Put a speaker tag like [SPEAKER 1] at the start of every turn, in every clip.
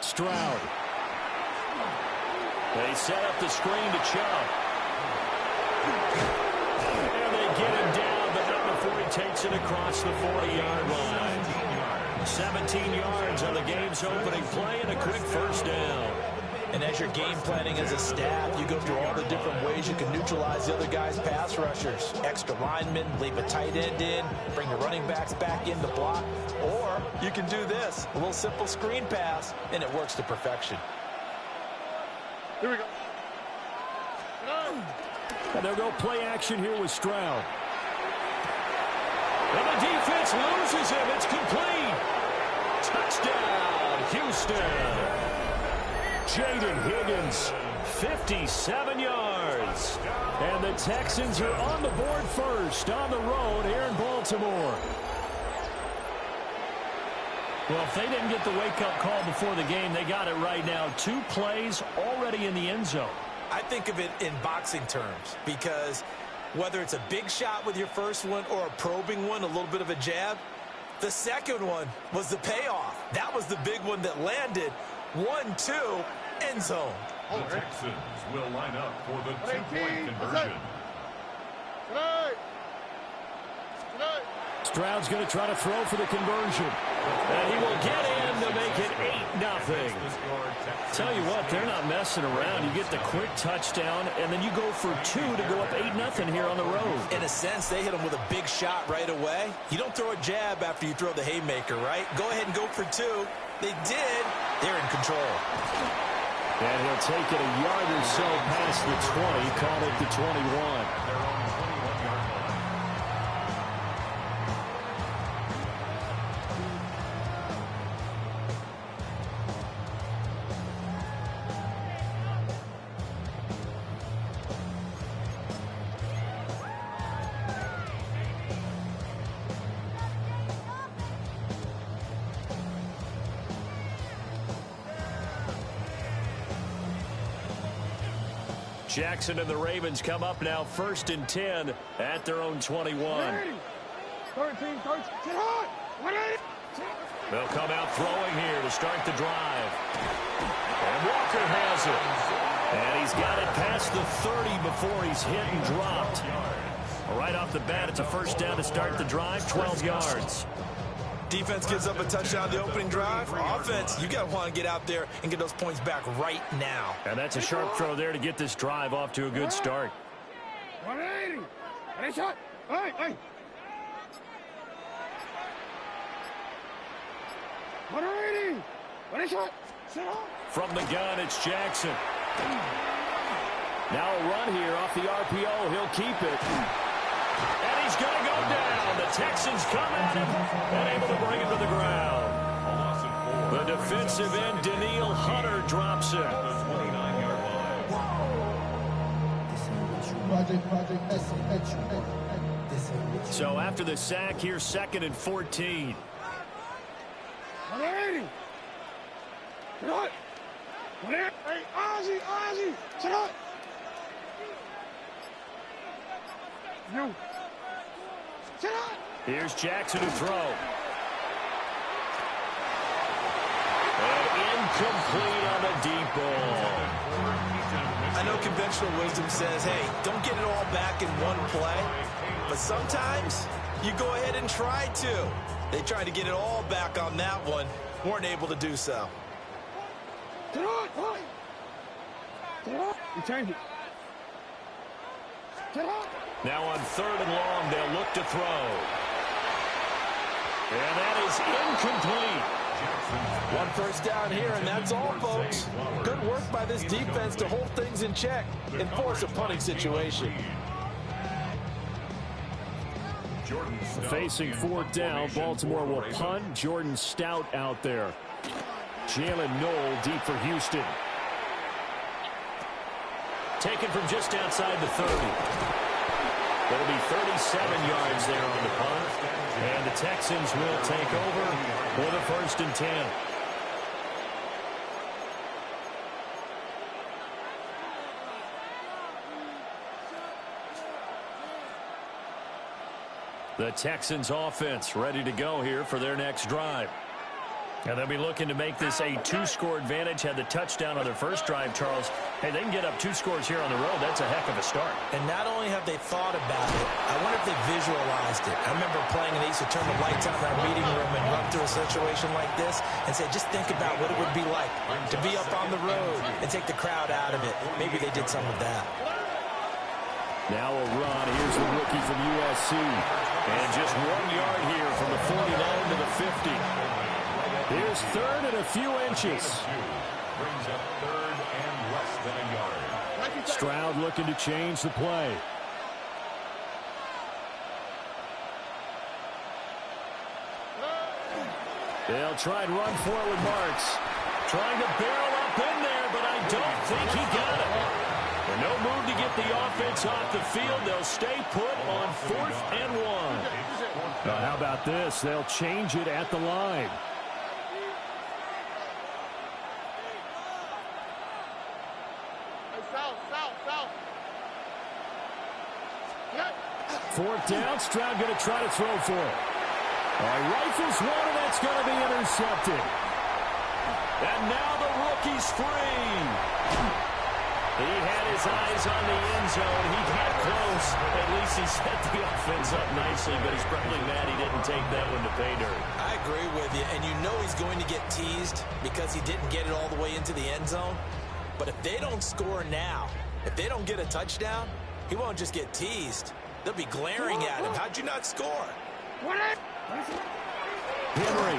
[SPEAKER 1] Stroud. They set up the screen to Chubb. And they get him down, but not before he takes it across the 40-yard line. 17 yards on the game's opening play and a quick first down.
[SPEAKER 2] And as you're game planning as a staff, you go through all the different ways you can neutralize the other guy's pass rushers. Extra linemen, leave a tight end in, bring the running backs back in to block. Or you can do this, a little simple screen pass, and it works to perfection.
[SPEAKER 3] Here we go.
[SPEAKER 1] And they'll go play action here with Stroud. And the defense loses him. It's complete. Touchdown, Houston. Jaden Higgins, 57 yards. And the Texans are on the board first on the road here in Baltimore. Well, if they didn't get the wake-up call before the game, they got it right now. 2 plays already in the end zone.
[SPEAKER 2] I think of it in boxing terms because whether it's a big shot with your first one or a probing one, a little bit of a jab, the second one was the payoff. That was the big one that landed. 1-2, end zone.
[SPEAKER 4] The Texans will line up for the 2-point conversion.
[SPEAKER 1] Stroud's going to try to throw for the conversion. And he will get in to make it 8-0. Tell you what, they're not messing around. You get the quick touchdown, and then you go for 2 to go up 8-0 here on the road.
[SPEAKER 2] In a sense, they hit him with a big shot right away. You don't throw a jab after you throw the haymaker, right? Go ahead and go for 2. They did. They're in control.
[SPEAKER 1] And he'll take it a yard or so past the 20, call it the 21. Jackson and the Ravens come up now 1st and 10 at their own 21. They'll come out throwing here to start the drive. And Walker has it. And he's got it past the 30 before he's hit and dropped. Right off the bat, it's a first down to start the drive, 12 yards.
[SPEAKER 2] Defense gives up a touchdown the opening drive. Offense, you got to want to get out there and get those points back right now.
[SPEAKER 1] And that's a sharp throw there to get this drive off to a good start.
[SPEAKER 3] 180. Ready, shot. Hey, hey. 180. Ready, shot.
[SPEAKER 1] From the gun, it's Jackson. Now a run here off the RPO. He'll keep it. And he's going to go down. The Texans come at him and able to bring him to the ground. The defensive end, Danielle Hunter, drops it. So after the sack, here's 2nd and 14.
[SPEAKER 3] 180. Shot. 180. Hey, Ozzie. Shot. No.
[SPEAKER 1] Here's Jackson to throw. And incomplete on the deep ball.
[SPEAKER 2] I know conventional wisdom says, hey, don't get it all back in one play. But sometimes you go ahead and try to. They tried to get it all back on that one. Weren't able to do so.
[SPEAKER 3] You change it.
[SPEAKER 1] Now on 3rd and long, they'll look to throw. And that is incomplete.
[SPEAKER 2] 1 first down here, and that's all, folks. Good work by this defense to hold things in check and force a punting situation.
[SPEAKER 1] Facing 4th down, Baltimore will punt. Jordan Stout out there. Jalen Knoll deep for Houston. Taken from just outside the 30. That'll be 37 yards there on the punt. And the Texans will take over for the 1st and 10. The Texans offense ready to go here for their next drive. And they'll be looking to make this a two-score advantage. Had the touchdown on their first drive, Charles. Hey, they can get up 2 scores here on the road. That's a heck of a start.
[SPEAKER 2] And not only have they thought about it, I wonder if they visualized it. I remember playing, and they used to turn the lights on in our meeting room and run through a situation like this and say, just think about what it would be like to be up on the road and take the crowd out of it. Maybe they did some of that.
[SPEAKER 1] Now a run. Here's the rookie from USC. And just 1 yard here from the 49 to the 50. Here's third and a few inches.
[SPEAKER 4] Brings up third and less than a yard.
[SPEAKER 1] Stroud looking to change the play. They'll try and run for it with Marks. Trying to barrel up in there, but I don't think he got it. And no move to get the offense off the field. They'll stay put on 4th and 1. Now, how about this? They'll change it at the line. Fourth down, Stroud going to try to throw for it. Rifles one, and that's going to be intercepted. And now the rookie's free. He had his eyes on the end zone. He got close. At least he set the offense up nicely, but he's probably mad he didn't take that one to pay dirt.
[SPEAKER 2] I agree with you, and you know he's going to get teased because he didn't get it all the way into the end zone. But if they don't score now, if they don't get a touchdown, he won't just get teased. They'll be glaring at him. How'd you not score?
[SPEAKER 1] Henry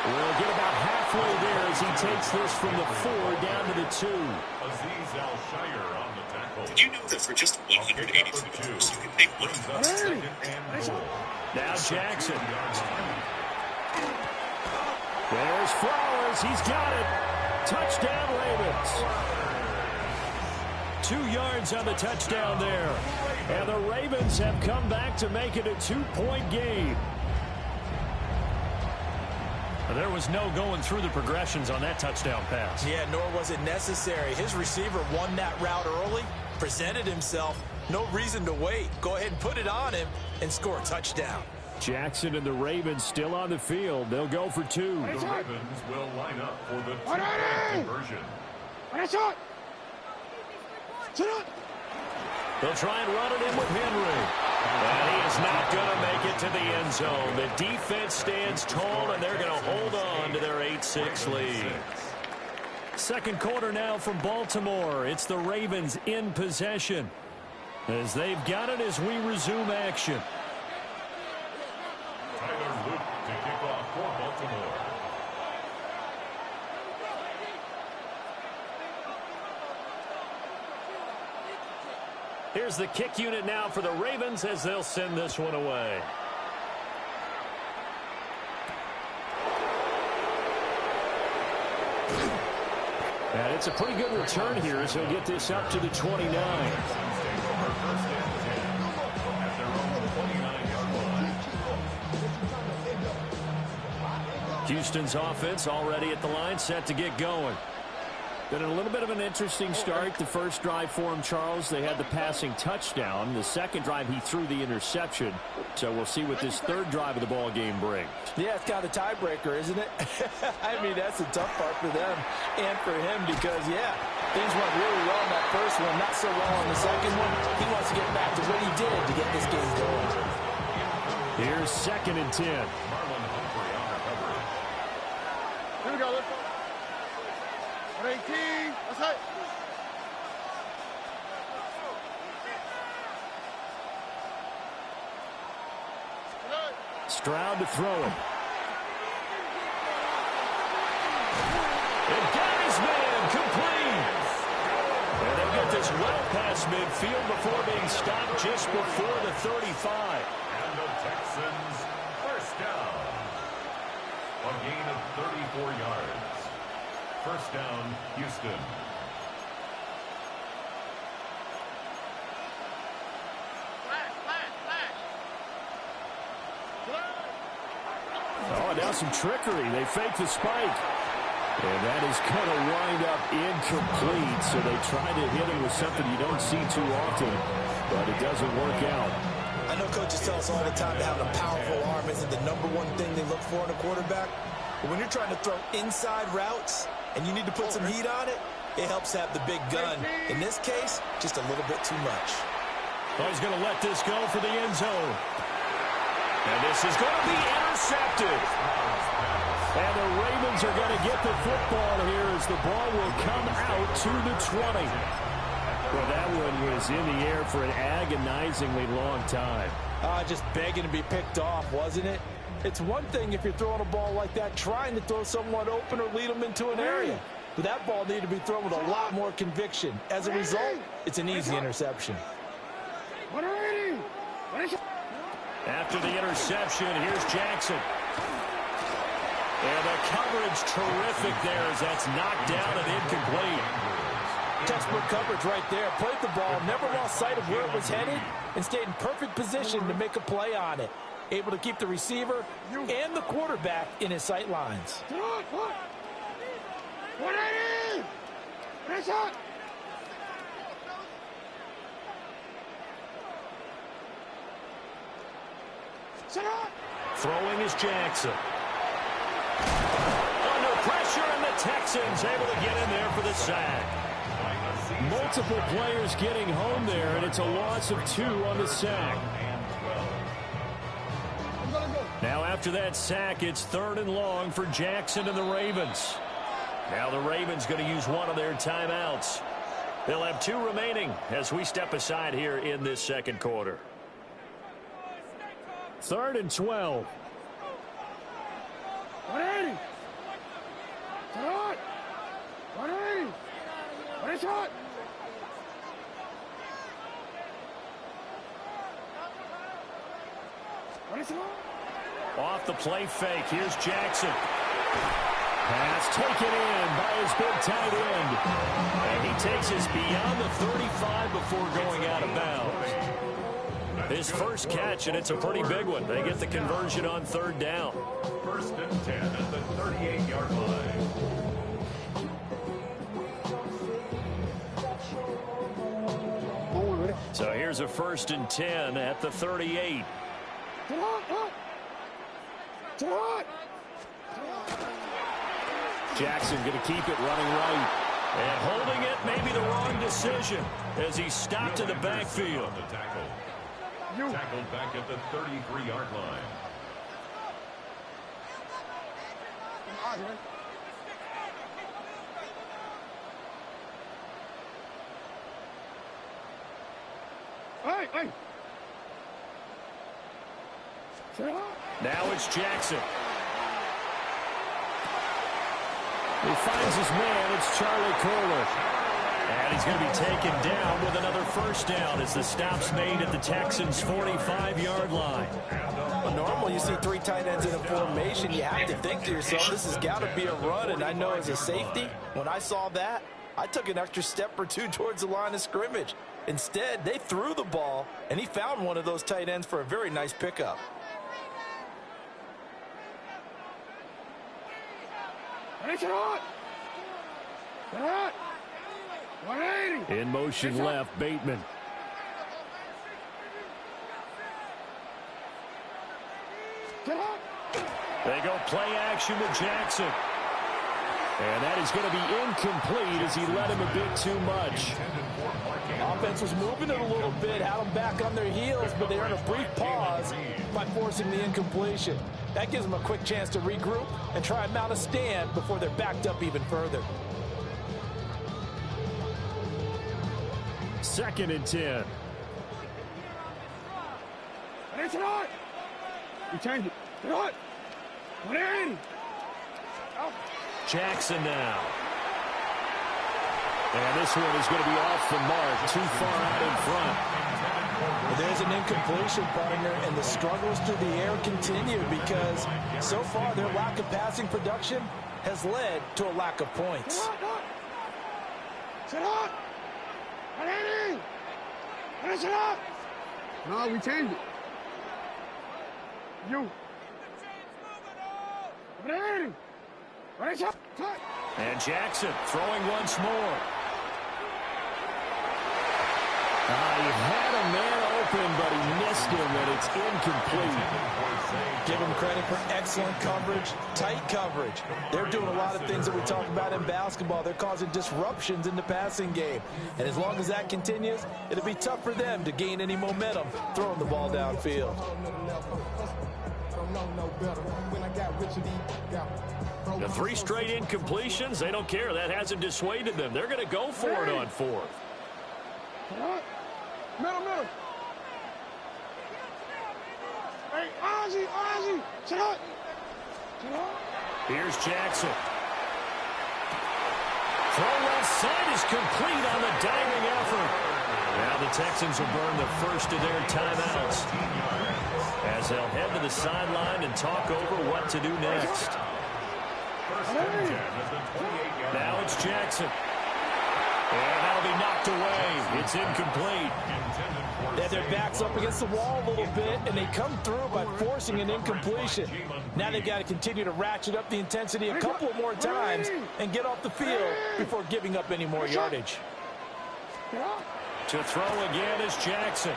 [SPEAKER 1] will get about halfway there as he takes this from the 4 down to the 2.
[SPEAKER 4] Azeez Al-Shire on the tackle.
[SPEAKER 5] Did you know that for just $182, you can take one of those?
[SPEAKER 4] Second and goal.
[SPEAKER 1] Now Jackson. There's Flowers. He's got it. Touchdown, Ravens. 2 yards on the touchdown there. And the Ravens have come back to make it a 2-point game. There was no going through the progressions on that touchdown pass.
[SPEAKER 2] Yeah, nor was it necessary. His receiver won that route early, presented himself. No reason to wait. Go ahead and put it on him and score a touchdown.
[SPEAKER 1] Jackson and the Ravens still on the field. They'll go for 2.
[SPEAKER 4] The Ravens will line up for the 2-point conversion.
[SPEAKER 1] They'll try and run it in with Henry. And he is not going to make it to the end zone. The defense stands tall, and they're going to hold on to their 8-6 lead. Second quarter now from Baltimore. It's the Ravens in possession as they've got it as we resume action.
[SPEAKER 4] Tyler Luke to kick off for Baltimore.
[SPEAKER 1] Here's the kick unit now for the Ravens as they'll send this one away. And it's a pretty good return here as he'll get this up to the 29. Houston's offense already at the line, set to get going. Been a little bit of an interesting start. The first drive for him, Charles, they had the passing touchdown. The second drive, he threw the interception. So we'll see what this third drive of the ball game brings.
[SPEAKER 2] Yeah, it's kind of a tiebreaker, isn't it? I mean, that's the tough part for them and for him because, yeah, things went really well in that first one, not so well on the second one. He wants to get back to what he did to get this game going.
[SPEAKER 1] Here's 2nd and 10.
[SPEAKER 4] Marlon Humphrey on the cover.
[SPEAKER 3] Here we go. 18. That's it.
[SPEAKER 1] Stroud to throw it. And got his man complete. And they'll get this well past midfield before being stopped just before the 35.
[SPEAKER 4] And the Texans first down. A gain of 34 yards. First down, Houston.
[SPEAKER 1] Oh, now some trickery. They fake the spike. And that is going to wind up incomplete. So they try to hit him with something you don't see too often, but it doesn't work out.
[SPEAKER 2] I I know coaches tell us all the time that having a powerful arm isn't the #1 thing they look for in a quarterback. But when you're trying to throw inside routes and you need to put some heat on it, it helps have the big gun. In this case, just a little bit too much.
[SPEAKER 1] Well, he's going to let this go for the end zone. And this is going to be intercepted. And the Ravens are going to get the football here as the ball will come out to the 20. Well, that one was in the air for an agonizingly long time.
[SPEAKER 2] Just begging to be picked off, wasn't it? It's one thing if you're throwing a ball like that, trying to throw someone open or lead them into an area. But that ball needed to be thrown with a lot more conviction. As a result, it's an easy interception.
[SPEAKER 1] After the interception, here's Jackson. And the coverage terrific there as that's knocked down and incomplete.
[SPEAKER 2] Textbook coverage right there. Played the ball, never lost sight of where it was headed, and stayed in perfect position to make a play on it. Able to keep the receiver and the quarterback in his sight lines.
[SPEAKER 1] Throwing is Jackson. Under pressure, and the Texans able to get in there for the sack. Multiple players getting home there, and it's a loss of 2 on the sack. Now after that sack, it's 3rd and long for Jackson and the Ravens. Now the Ravens going to use one of their timeouts. They'll have 2 remaining as we step aside here in this second quarter. 3rd and 12.
[SPEAKER 3] 180. 180. What is it? What is it?
[SPEAKER 1] Off the play fake. Here's Jackson. Pass taken in by his big tight end. And he takes us beyond the 35 before going out of bounds. His first catch, and it's a pretty big one. They get the conversion on 3rd down.
[SPEAKER 4] 1st and 10 at the 38-yard line.
[SPEAKER 1] So here's a 1st and 10 at the 38. Jackson going to keep it running right. And holding it may be the wrong decision as he stopped in the backfield.
[SPEAKER 4] Tackled back at the 33-yard line.
[SPEAKER 3] Hey.
[SPEAKER 1] Now it's Jackson. He finds his man. It's Charlie Kolar. And he's going to be taken down with another 1st down as the stop's made at the Texans' 45-yard line.
[SPEAKER 2] Well, normally you see 3 tight ends in a formation. You have to think to yourself, this has got to be a run. And I know as a safety, when I saw that, I took an extra step or 2 towards the line of scrimmage. Instead, they threw the ball, and he found one of those tight ends for a very nice pickup.
[SPEAKER 1] In motion left, Bateman. They go play action with Jackson. And that is going to be incomplete as he led him a bit too much.
[SPEAKER 2] Offense was moving it a little bit, had them back on their heels, but they earned a brief pause by forcing the incompletion. That gives them a quick chance to regroup and try and mount a stand before they're backed up even further.
[SPEAKER 1] 2nd and 10.
[SPEAKER 3] We change it. 180.
[SPEAKER 1] Jackson now. And this one is going to be off the mark, too far out in front.
[SPEAKER 2] Well, there's an incompletion, partner, and the struggles through the air continue because so far their lack of passing production has led to a lack of points.
[SPEAKER 3] No, we changed it. You.
[SPEAKER 1] And Jackson throwing once more. He had a man open, but he missed him, and it's incomplete.
[SPEAKER 2] Give him credit for excellent coverage, tight coverage. They're doing a lot of things that we talk about in basketball. They're causing disruptions in the passing game. And as long as that continues, it'll be tough for them to gain any momentum throwing the ball downfield.
[SPEAKER 1] The 3 straight incompletions, they don't care. That hasn't dissuaded them. They're going to go for it on 4th.
[SPEAKER 3] Middle. Hey, Ozzie, sit up.
[SPEAKER 1] Here's Jackson. Throw left side is complete on the diving effort. Now the Texans will burn the first of their timeouts as they'll head to the sideline and talk over what to do next. Now it's Jackson. And that'll be knocked away. It's incomplete.
[SPEAKER 2] They their backs up against the wall a little bit, and they come through by forcing an incompletion. Now they've got to continue to ratchet up the intensity a couple more times and get off the field before giving up any more yardage.
[SPEAKER 1] To throw again is Jackson.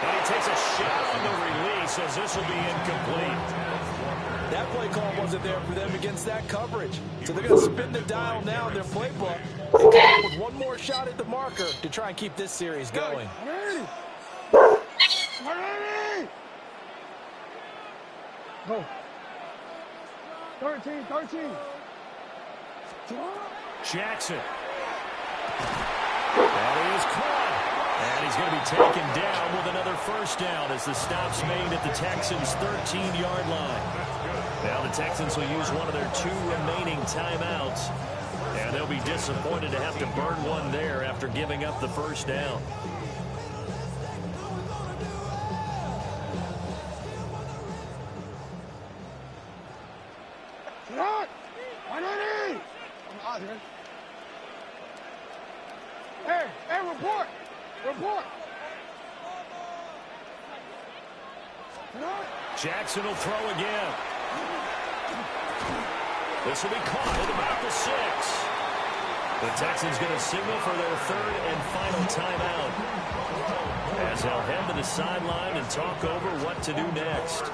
[SPEAKER 1] And he takes a shot on the release as this will be incomplete.
[SPEAKER 2] That play call wasn't there for them against that coverage. So they're going to spin the dial now in their playbook and come up with one more shot at the marker to try and keep this series going.
[SPEAKER 3] Go. 13.
[SPEAKER 1] Jackson. And he is caught. And he's going to be taken down with another first down as the stop's made at the Texans' 13-yard line. Now the Texans will use one of their 2 remaining timeouts. And they'll be disappointed to have to burn one there after giving up the first down.
[SPEAKER 3] Hey, report.
[SPEAKER 1] Jackson will throw again. This will be caught at about the 6. The Texans going to signal for their 3rd and final timeout as they'll head to the sideline and talk over what to do next.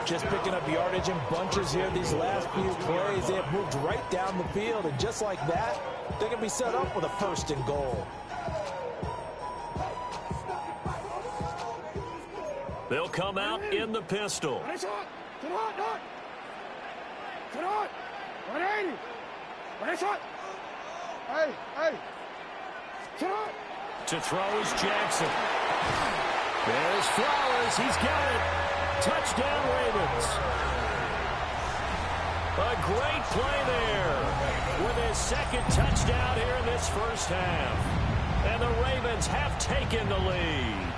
[SPEAKER 2] Just picking up yardage in bunches here these last few plays. They have moved right down the field, and just like that, they can be set up with a 1st and goal.
[SPEAKER 1] They'll come out in the pistol. To throw is Jackson. There's Flowers. He's got it. Touchdown, Ravens. A great play there with his 2nd touchdown here in this first half. And the Ravens have taken the lead.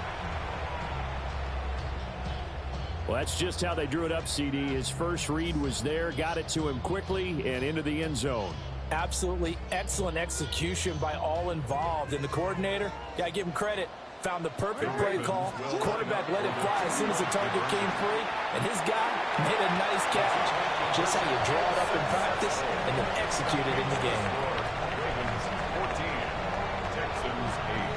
[SPEAKER 1] Well, that's just how they drew it up, CD. His first read was there, got it to him quickly, and into the end zone.
[SPEAKER 2] Absolutely excellent execution by all involved. And the coordinator, got to give him credit, found the perfect play call. Quarterback let it fly as soon as the target came free, and his guy made a nice catch. Just how you draw it up in practice and then execute it in the game.
[SPEAKER 4] Ravens 14, Texans 8.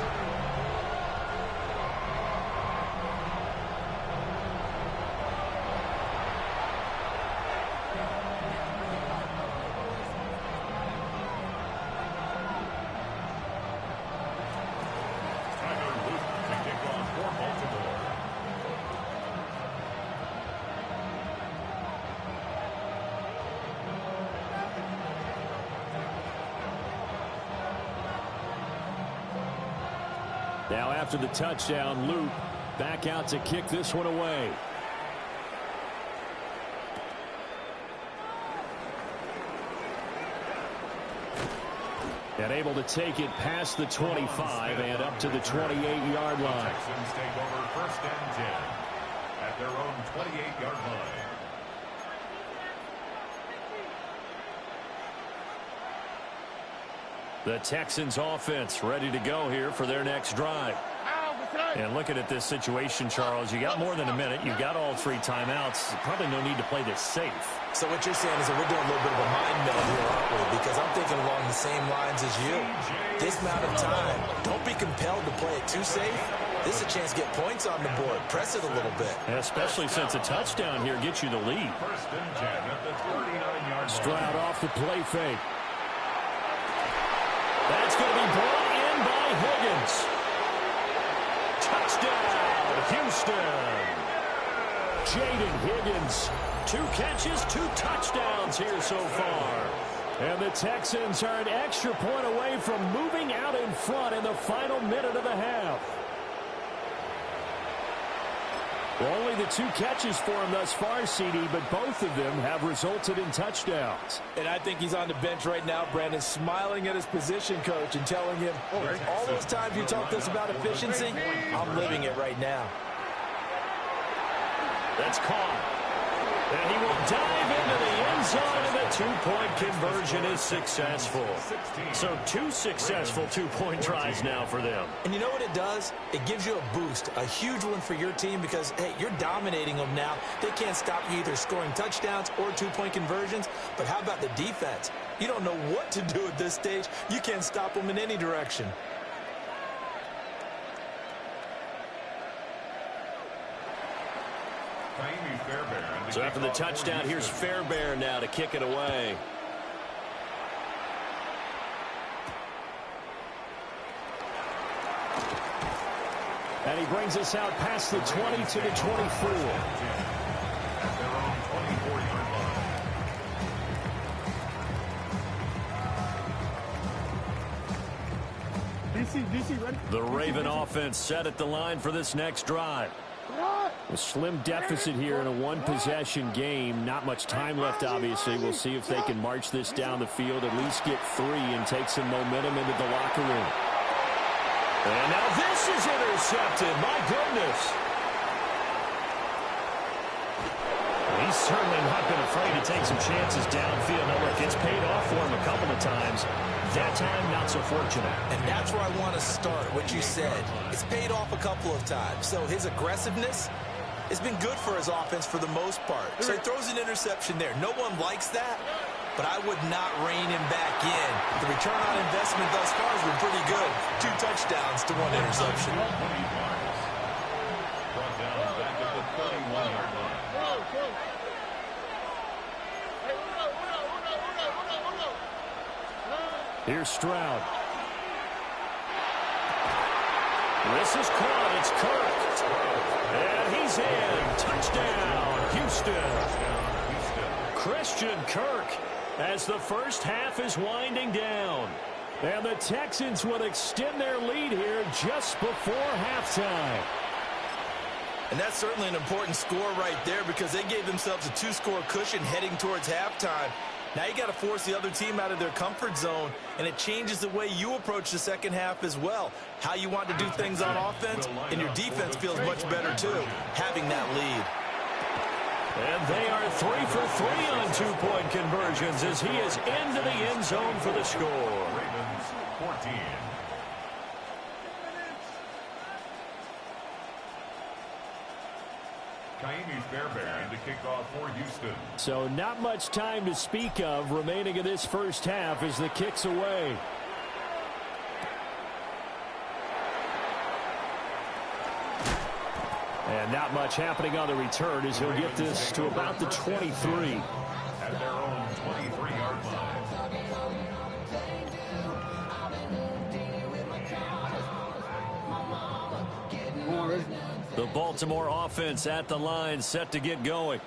[SPEAKER 1] Now after the touchdown, Luke back out to kick this one away. And able to take it past the 25 and up to the 28-yard line.
[SPEAKER 4] Texans take over 1st and 10 at their own 28-yard line.
[SPEAKER 1] The Texans offense ready to go here for their next drive. And looking at this situation, Charles, you got more than a minute. You got all 3 timeouts. Probably no need to play this safe.
[SPEAKER 2] So what you're saying is that we're doing a little bit of a mind meld here, aren't we? Because I'm thinking along the same lines as you. This amount of time, don't be compelled to play it too safe. This is a chance to get points on the board. Press it a little bit.
[SPEAKER 1] Especially since a touchdown here gets you the lead.
[SPEAKER 4] First and 10 at the 39-yard line.
[SPEAKER 1] Stroud off the play fake. That's going to be brought in by Higgins. Touchdown, Houston. Jaden Higgins. 2 catches, 2 touchdowns here so far. And the Texans are an extra point away from moving out in front in the final minute of the half. Only the 2 catches for him thus far, CD, but both of them have resulted in touchdowns.
[SPEAKER 2] And I think he's on the bench right now, Brandon, smiling at his position coach and telling him, all those times you talked to us about efficiency, I'm living it right now.
[SPEAKER 1] That's caught. And he will dive into the end zone, and the 2-point conversion is successful. So 2 successful 2-point tries now for them.
[SPEAKER 2] And you know what it does? It gives you a boost, a huge one for your team because, hey, you're dominating them now. They can't stop you either scoring touchdowns or 2-point conversions. But how about the defense? You don't know what to do at this stage. You can't stop them in any direction.
[SPEAKER 1] So after the touchdown, here's Fairbairn now to kick it away. And he brings us out past the 20 to the 24.
[SPEAKER 3] DC, ready?
[SPEAKER 1] The Raven offense set at the line for this next drive. A slim deficit here in a 1-possession game. Not much time left, obviously. We'll see if they can march this down the field, at least get 3 and take some momentum into the locker room. And now this is intercepted. My goodness. He's certainly not been afraid to take some chances downfield. Now, look, it's paid off for him a couple of times. That time, not so fortunate.
[SPEAKER 2] And that's where I want to start, what you said. It's paid off a couple of times. So his aggressiveness has been good for his offense for the most part. So he throws an interception there. No one likes that, but I would not rein him back in. The return on investment thus far has been pretty good. 2 touchdowns to 1 interception.
[SPEAKER 4] Brought down back at the 31-yard line.
[SPEAKER 1] Here's Stroud. This is caught. It's Kirk. And he's in. Touchdown, Houston. Christian Kirk as the first half is winding down. And the Texans will extend their lead here just before halftime.
[SPEAKER 2] And that's certainly an important score right there because they gave themselves a 2-score cushion heading towards halftime. Now you got to force the other team out of their comfort zone, and it changes the way you approach the second half as well. How you want to do things on offense, and your defense feels much better too, having that lead.
[SPEAKER 1] And they are 3 for 3 on 2-point conversions as he is into the end zone for the score.
[SPEAKER 4] Ravens 14. Kaimi Fairbairn to kick off for Houston.
[SPEAKER 1] So not much time to speak of remaining in this first half as the kick's away. And not much happening on the return as he'll get this to about the 23.
[SPEAKER 4] At their own 23-yard line.
[SPEAKER 1] The Baltimore offense at the line, set to get going.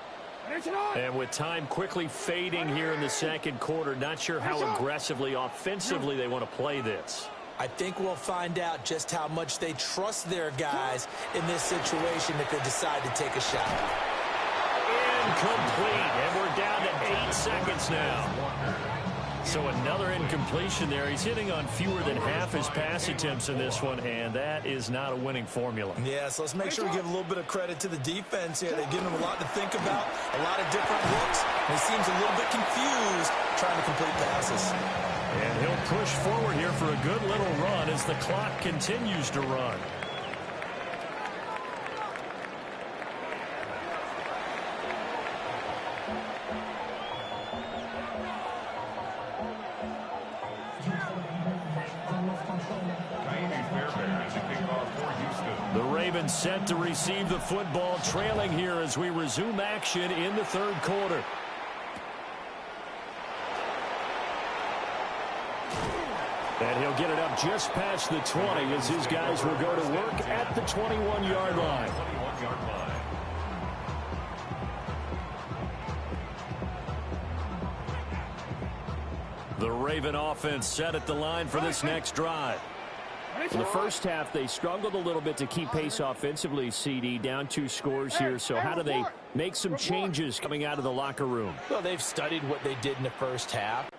[SPEAKER 1] And with time quickly fading here in the second quarter, not sure how aggressively, offensively they want to play this.
[SPEAKER 2] I think we'll find out just how much they trust their guys in this situation if they decide to take a shot.
[SPEAKER 1] Incomplete, and we're down to 8 seconds now. So another incompletion there. He's hitting on fewer than half his pass attempts in this one, and that is not a winning formula.
[SPEAKER 2] Yeah, so let's make sure we give a little bit of credit to the defense here. They're giving him a lot to think about, a lot of different looks, and he seems a little bit confused trying to complete passes.
[SPEAKER 1] And he'll push forward here for a good little run as the clock continues to run. Ravens set to receive the football, trailing here as we resume action in the third quarter. And he'll get it up just past the 20 as his guys will go to work at the 21-yard line. The Raven offense set at the line for this next drive.
[SPEAKER 6] In the first half, they struggled a little bit to keep pace offensively, CD, down 2 scores here. So how do they make some changes coming out of the locker room?
[SPEAKER 2] Well, they've studied what they did in the first half.